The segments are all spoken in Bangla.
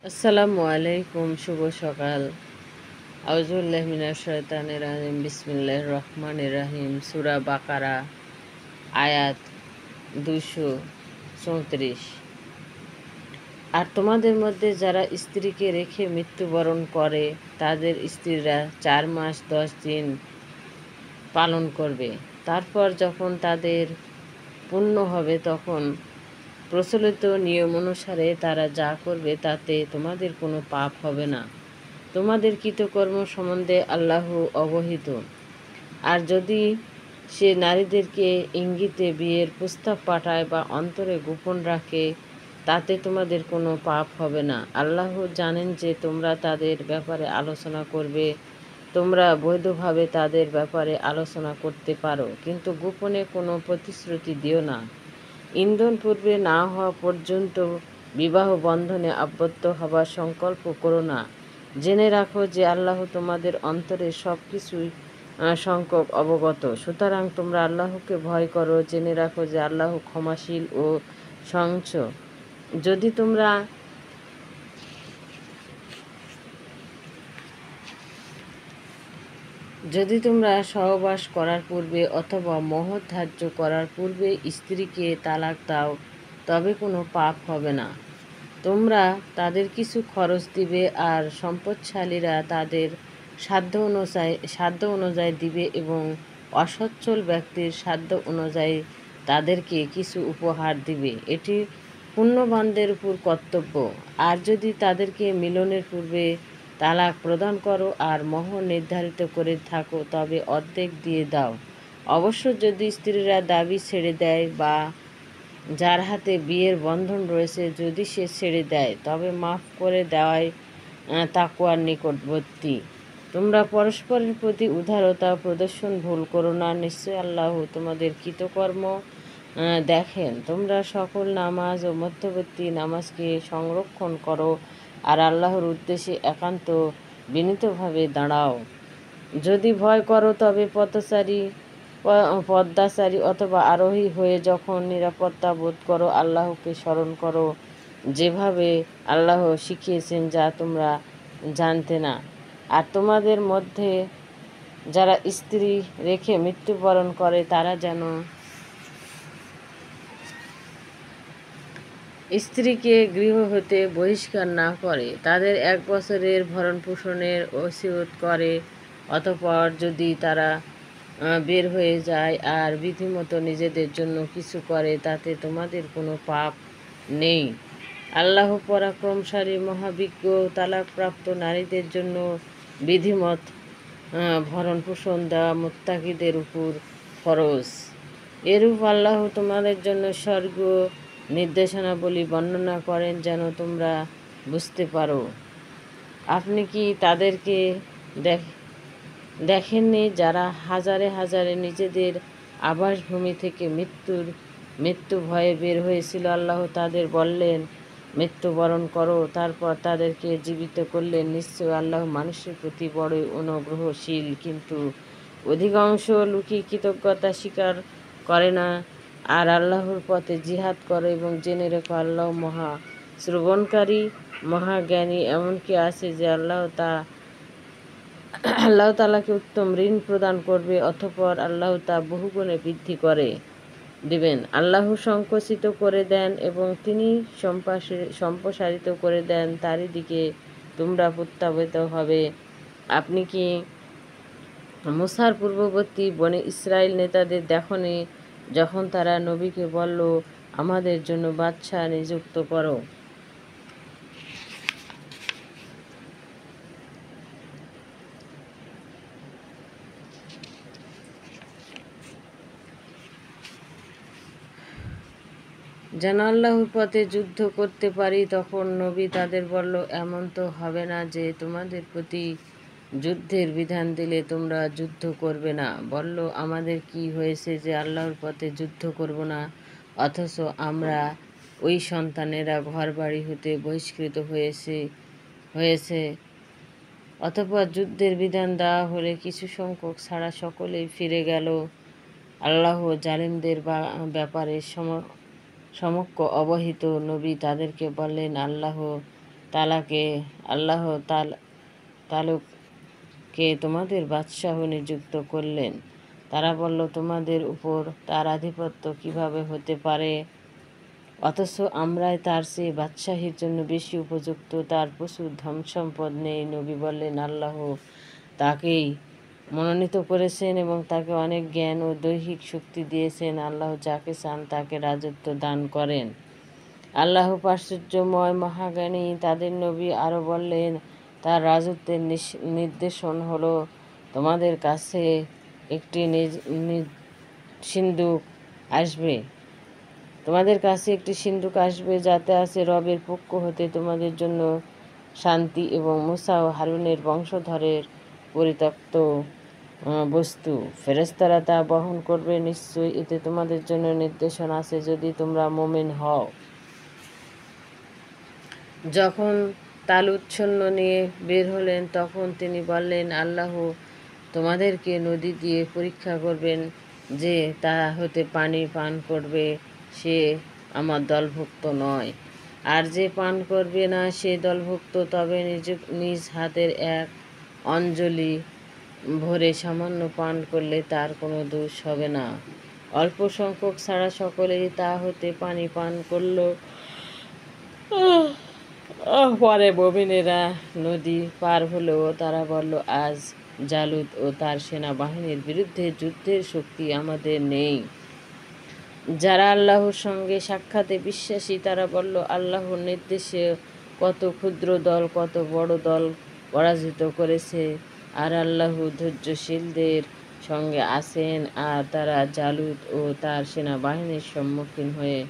আসসালামু আলাইকুম, শুভ সকাল। আউযুবিল্লাহি মিনাশ শাইতানির রাজিম, বিসমিল্লাহির রহমানির রহিম। সূরা বাকারা, আয়াত 234। আর তোমাদের মধ্যে যারা স্ত্রীকে রেখে মৃত্যুবরণ করে তাদের স্ত্রীরা 4 মাস 10 দিন পালন করবে। তারপর যখন তাদের পূর্ণ হবে তখন প্রচলিত নিয়ম অনুসারে তারা যা করবে তাতে তোমাদের কোনো পাপ হবে না। তোমাদের কৃতকর্ম সম্বন্ধে আল্লাহ অবহিত। আর যদি সে নারীদেরকে ইঙ্গিতে বিয়ের প্রস্তাব পাঠায় বা অন্তরে গোপন রাখে তাতে তোমাদের কোনো পাপ হবে না। আল্লাহ জানেন যে তোমরা তাদের ব্যাপারে আলোচনা করবে, তোমরা বৈধভাবে তাদের ব্যাপারে আলোচনা করতে পারো, কিন্তু গোপনে কোনো প্রতিশ্রুতি দিও না। ইন্ধন পূর্বে না হওয়া পর্যন্ত বিবাহ বন্ধনে আবদ্ধ হবার সংকল্প করো না। জেনে রাখো যে আল্লাহ তোমাদের অন্তরের সব কিছুই সংখ্যক অবগত। সুতরাং তোমরা আল্লাহকে ভয় করো, জেনে রাখো যে আল্লাহ ক্ষমাশীল ও সহিষ্ণু। যদি তোমরা যদি তোমরা সহবাস করার পূর্বে অথবা মহৎ ধার্য করার পূর্বে স্ত্রীকে তালাক দাও তবে কোনো পাপ হবে না। তোমরা তাদের কিছু খরচ দিবে আর সম্পদশালীরা তাদের সাধ্য অনুযায়ী দিবে এবং অসচ্ছল ব্যক্তির সাধ্য অনুযায়ী তাদেরকে কিছু উপহার দিবে। এটি পুণ্যবানদের উপর কর্তব্য। আর যদি তাদেরকে মিলনের পূর্বে তালাক প্রদান করো আর মোহর নির্ধারিত করে থাকো তবে অর্ধেক দিয়ে দাও। অবশ্য যদি স্ত্রীরা দাবি ছেড়ে দেয় বা যার হাতে বিয়ের বন্ধন রয়েছে যদি সে ছেড়ে দেয় তবে মাফ করে দেওয়াই তাকওয়ার নিকটবর্তী। তোমরা পরস্পরের প্রতি উদারতা প্রদর্শন ভুল করো না, নিশ্চয় আল্লাহ তোমাদের কৃতকর্ম দেখেন। তোমরা সকল নামাজ ও মধ্যবর্তী নামাজকে সংরক্ষণ করো আর আল্লাহর উদ্দেশ্যে একান্ত বিনীতভাবে দাঁড়াও। যদি ভয় করো তবে পদ্মাচারী অথবা আরোহী হয়ে যখন নিরাপত্তা বোধ করো আল্লাহকে স্মরণ করো, যেভাবে আল্লাহ শিখিয়েছেন যা তোমরা জানতে না। আর তোমাদের মধ্যে যারা স্ত্রী রেখে মৃত্যুবরণ করে তারা যেন স্ত্রীকে গৃহ হতে বহিষ্কার না করে, তাদের 1 বছরের ভরণপোষণের ওসিয়ত করে। অতঃপর যদি তারা বের হয়ে যায় আর বিধিমতো নিজেদের জন্য কিছু করে তাতে তোমাদের কোনো পাপ নেই। আল্লাহ পরাক্রমশালী মহাবিজ্ঞ। তালাকপ্রাপ্ত নারীদের জন্য বিধিমত ভরণপোষণ দেওয়া মুত্তাকিদের উপর ফরজ। এরূপ আল্লাহ তোমাদের জন্য স্বর্গীয় নির্দেশনাবলী বর্ণনা করেন যেন তোমরা বুঝতে পারো। আপনি কি তাদেরকে দেখেননি যারা হাজারে হাজারে নিজেদের আবাসভূমি থেকে মৃত্যু ভয়ে বের হয়েছিল? আল্লাহ তাদের বললেন, মৃত্যুবরণ করো, তারপর তাদেরকে জীবিত করলেন। নিশ্চয় আল্লাহ মানুষের প্রতি বড়ই অনুগ্রহশীল। কিন্তু অধিকাংশ লোকই কৃতজ্ঞতা স্বীকার করে না। আর আল্লাহর পথে জিহাদ করো এবং জেনে রেখো আল্লাহ মহা শ্রবণকারী, মহাজ্ঞানী। এমনকি আছে যে আল্লাহ তাআলাকে উত্তম ঋণ প্রদান করবে, অতঃপর আল্লাহ তা বহুগুণে বৃদ্ধি করে দিবেন। আল্লাহ সংকুচিত করে দেন এবং তিনি সম্প্রসারিত করে দেন, তারই দিকে তোমরা প্রত্যাবর্তিত হবে। আপনি কি মুসার পূর্ববর্তী বনে ইসরায়েল নেতাদের দেখনি যখন তারা নবীকে বলল, আমাদের জন্য বাদশাহ নিযুক্ত করো? যেন আল্লাহর পথে যুদ্ধ করতে পারি। তখন নবী তাদের বলল, এমন তো হবে না যে তোমাদের প্রতি যুদ্ধের বিধান দিলে তোমরা যুদ্ধ করবে না। বলল, আমাদের কি হয়েছে যে আল্লাহর পথে যুদ্ধ করব না, অথচ আমরা ওই সন্তানেরা ঘরবাড়ি হতে বহিষ্কৃত হয়েছে। অতঃপর যুদ্ধের বিধান দেওয়া হলে কিছু সংখ্যক ছাড়া সকলেই ফিরে গেল। আল্লাহ জালিমদের ব্যাপারে সমক্ষ অবহিত। নবী তাদেরকে বললেন, আল্লাহ তালাকে আল্লাহ তালুককে তোমাদের বাদশাহ নিযুক্ত করলেন। তারা বলল, তোমাদের উপর তার আধিপত্য কিভাবে হতে পারে? অথচ আমরাই তার চেয়ে বাদশাহীর জন্য বেশি উপযুক্ত। তার প্রচুর ধনসম্পদ নেই। নবী বললেন, আল্লাহ তাকেই মনোনীত করেছেন এবং তাকে অনেক জ্ঞান ও দৈহিক শক্তি দিয়েছেন। আল্লাহ যাকে চান তাকে রাজত্ব দান করেন। আল্লাহ প্রাচুর্যময় মহাজ্ঞানী। তাদের নবী আরও বললেন, তার রাজত্বের নির্দেশন হলো, তোমাদের কাছে একটি সিন্দুক আসবে যাতে আছে রবের পক্ষ হতে তোমাদের জন্য শান্তি এবং মুসা ও হারুনের বংশধরের পরিত্যক্ত বস্তু। ফেরেশতারা তা বহন করবে। নিশ্চয়ই এতে তোমাদের জন্য নির্দেশন আছে যদি তোমরা মুমিন হও। যখন তালুত সৈন্য নিয়ে বের হলেন তখন তিনি বললেন, আল্লাহ তোমাদেরকে নদী দিয়ে পরীক্ষা করবেন। যে তা হতে পানি পান করবে সে আমার দলভুক্ত নয়, আর যে পান করবে না সে দলভুক্ত। তবে নিজ হাতের এক অঞ্জলি ভরে সামান্য পান করলে তার কোনো দোষ হবে না। অল্প সংখ্যক ছাড়া সকলেই তা হতে পানি পান করল। পরে মুমিনেরা নদী পার হলেও তারা বলল, আজ জালুত ও তার সেনাবাহিনীর বিরুদ্ধে যুদ্ধের শক্তি আমাদের নেই। যারা আল্লাহর সঙ্গে সাক্ষাতে বিশ্বাসী তারা বলল, আল্লাহর নির্দেশে কত ক্ষুদ্র দল কত বড় দল পরাজিত করেছে, আর আল্লাহ ধৈর্যশীলদের সঙ্গে আছেন। আর তারা জালুত ও তার সেনাবাহিনীর সম্মুখীন হয়ে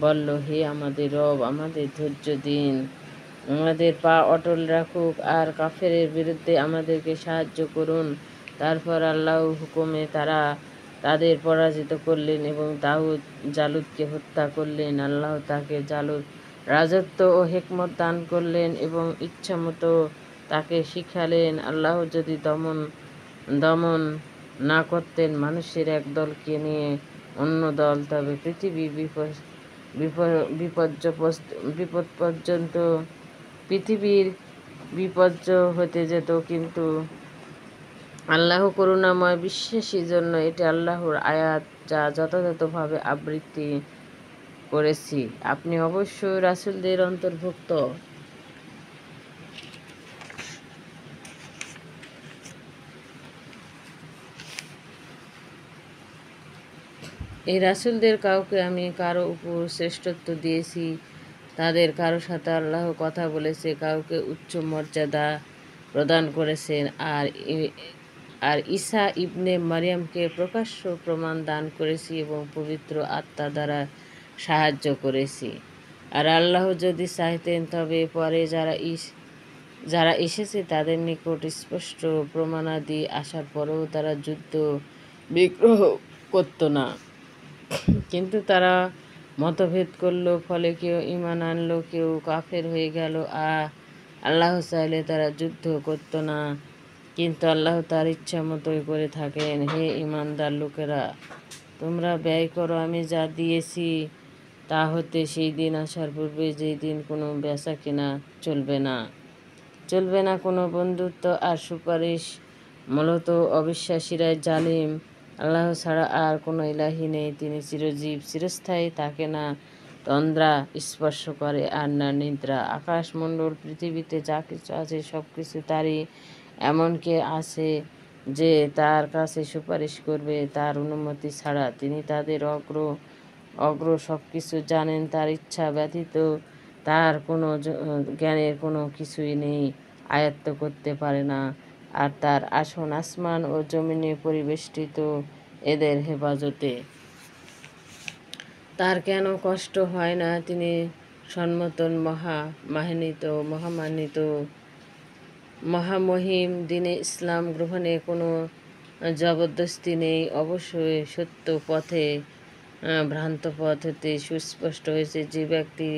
বলল, হে আমাদের রব, আমাদের ধৈর্য দিন, আমাদের পা অটল রাখুক আর কাফেরের বিরুদ্ধে আমাদেরকে সাহায্য করুন। তারপর আল্লাহর হুকুমে তারা তাদের পরাজিত করলেন এবং জালুতকে হত্যা করলেন। আল্লাহ তাকে রাজত্ব ও হিকমত দান করলেন এবং ইচ্ছামতো তাকে শিখালেন। আল্লাহ যদি দমন না করতেন মানুষের এক দলকে নিয়ে অন্য দল, তবে পৃথিবী পৃথিবীর বিপর্যয় হতে যেত। কিন্তু আল্লাহ করুণাময়, বিশ্বাসীর জন্য এটি আল্লাহর আয়াত যা যথাযথভাবে আবৃত্তি করেছি। আপনি অবশ্যই রাসূলদের অন্তর্ভুক্ত। এই রাসূলদের কাউকে আমি কারো উপর শ্রেষ্ঠত্ব দিয়েছি, তাদের কারো সাথে আল্লাহ কথা বলেছে, কাউকে উচ্চ মর্যাদা প্রদান করেছেন, আর ঈসা ইবনে মারিয়ামকে প্রকাশ্য প্রমাণ দান করেছি এবং পবিত্র আত্মা দ্বারা সাহায্য করেছি। আর আল্লাহ যদি চাইতেন তবে পরে যারা এসেছে তাদের নিকট স্পষ্ট প্রমাণাদি আসার পরেও তারা যুদ্ধ বিগ্রহ করত না, কিন্তু তারা মতভেদ করল, ফলে কেউ ঈমান আনলো, কেউ কাফের হয়ে গেল। আল্লাহ চাইলে তারা যুদ্ধ করত না, কিন্তু আল্লাহ তার ইচ্ছা মতোই করে থাকেন। হে ঈমানদার লোকেরা, তোমরা ব্যয় করো আমি যা দিয়েছি তা হতে সেই দিন আসার পূর্বে, যেই দিন কোনো বেচা কেনা চলবে না কোনো বন্ধুত্ব আর সুপারিশ। মূলত অবিশ্বাসীরাই জালিম। আল্লাহ ছাড়া আর কোনো ইলাহি নেই। তিনি চিরজীব, চিরস্থায়ী। তাকে না তন্দ্রা স্পর্শ করে আর না নিদ্রা। আকাশমণ্ডল, পৃথিবীতে যা কিছু আছে সব কিছু তারই। এমন কে আছে যে তার কাছে সুপারিশ করবে তার অনুমতি ছাড়া? তিনি তাদের অগ্র সব কিছু জানেন। তার ইচ্ছা ব্যতীত তার কোনো জ্ঞানের কোনো কিছুই নেই, আয়ত্ত করতে পারে না। আর তার আসন আসমান ও জমিনে পরিবেষ্টিত, এদের হেফাজতে তার কেন কষ্ট হয় না? তিনি সন্মতন, মহামান্বিত, মহামহিম। দিনে ইসলাম গ্রহণে কোনো জবরদস্তি নেই। অবশ্যই সত্য পথে ভ্রান্ত পথ হতে সুস্পষ্ট হয়েছে। যে ব্যক্তি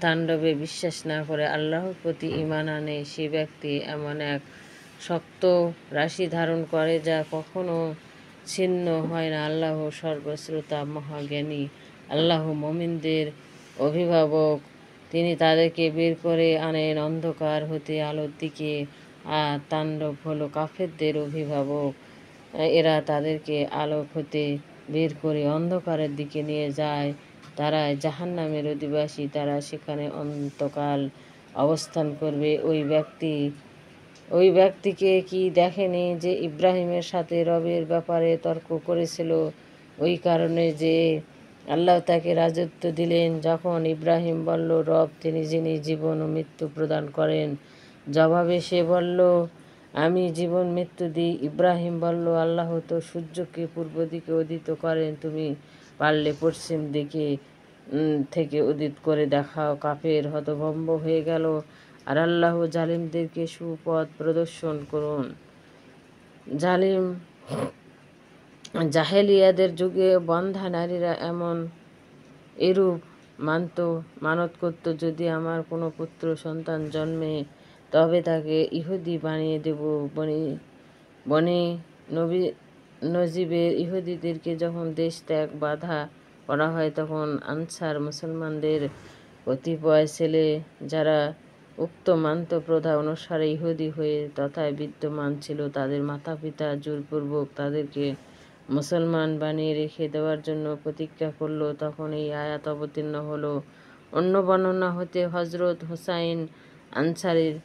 তাণ্ডবে বিশ্বাস না করে আল্লাহর প্রতি ঈমান আনে, সে ব্যক্তি এমন এক শক্ত রাশি ধারণ করে যা কখনো ছিন্ন হয় না। আল্লাহ সর্বশ্রোতা, মহাজ্ঞানী। আল্লাহ মুমিনদের অভিভাবক তিনি তাদেরকে বের করে আনেন অন্ধকার হতে আলোর দিকে। আর তাণ্ডব হলো কাফেরদের অভিভাবক। এরা তাদেরকে আলোক হতে বের করে অন্ধকারের দিকে নিয়ে যায়। তারা জাহান্নামের অধিবাসী, তারা সেখানে অনন্তকাল অবস্থান করবে। ওই ব্যক্তিকে কি দেখেনি যে ইব্রাহিমের সাথে রবের ব্যাপারে তর্ক করেছিল? ওই কারণে যে আল্লাহ তাকে রাজত্ব দিলেন। যখন ইব্রাহিম বলল, রব তিনি যিনি জীবন ও মৃত্যু প্রদান করেন, জবাবে সে বলল, আমি জীবন মৃত্যু দিই। ইব্রাহিম বলল, আল্লাহ তো সূর্যকে পূর্ব দিকে উদিত করেন, তুমি পারলে পশ্চিম দিকে থেকে উদিত করে দেখাও। কাফের হতভম্ব হয়ে গেল। আর আল্লাহ জালিমদেরকে সুপথ প্রদর্শন করুন। জাহেলিয়াদের যুগে বন্ধ্যা নারীরা এরূপ মানত করত, যদি আমার কোনো পুত্র সন্তান জন্মে তবে তাকে ইহুদি বানিয়ে দেব। বনি নজিবের ইহুদিদেরকে যখন দেশ ত্যাগ বাধা করা হয়, তখন আনসার মুসলমানদের কতিপয় ছেলে, যারা উক্ত মান্ত প্রথা অনুসারে ইহুদি হয়ে তথায় বিদ্যমান ছিল, তাদের মাতা পিতা জোরপূর্বক তাদেরকে মুসলমান বানিয়ে রেখে দেওয়ার জন্য প্রতিজ্ঞা করল। তখন এই আয়াত অবতীর্ণ হলো। অন্য বর্ণনা হতে হজরত হুসাইন আনসারীর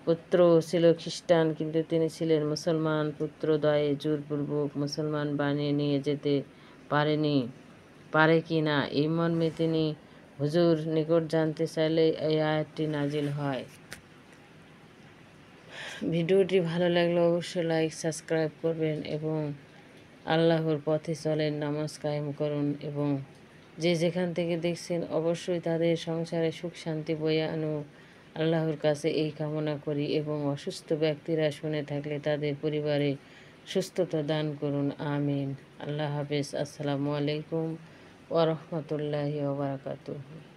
পুত্র ছিল খ্রিস্টান, কিন্তু তিনি ছিলেন মুসলমান। পুত্রদ্বয়ে জোরপূর্বক মুসলমান বানিয়ে নিয়ে যেতে পারে কি না, এই মর্মে তিনি হুজুর নিকট জানতে চাইলে এই আয়াতটি নাজিল হয়। ভিডিওটি ভালো লাগলে অবশ্যই লাইক সাবস্ক্রাইব করবেন এবং আল্লাহর পথে চলেন, নামাজ কায়েম করুন এবং যে যেখান থেকে দেখছেন অবশ্যই তাদের সংসারে সুখ শান্তি বয়ে আনুক, আল্লাহর কাছে এই কামনা করি। এবং অসুস্থ ব্যক্তিরা শুনে থাকলে তাদের পরিবারে সুস্থতা দান করুন, আমিন। আল্লাহ হাফেজ। আসসালামু আলাইকুম ওয়া রাহমাতুল্লাহি ওয়া বারাকাতুহু।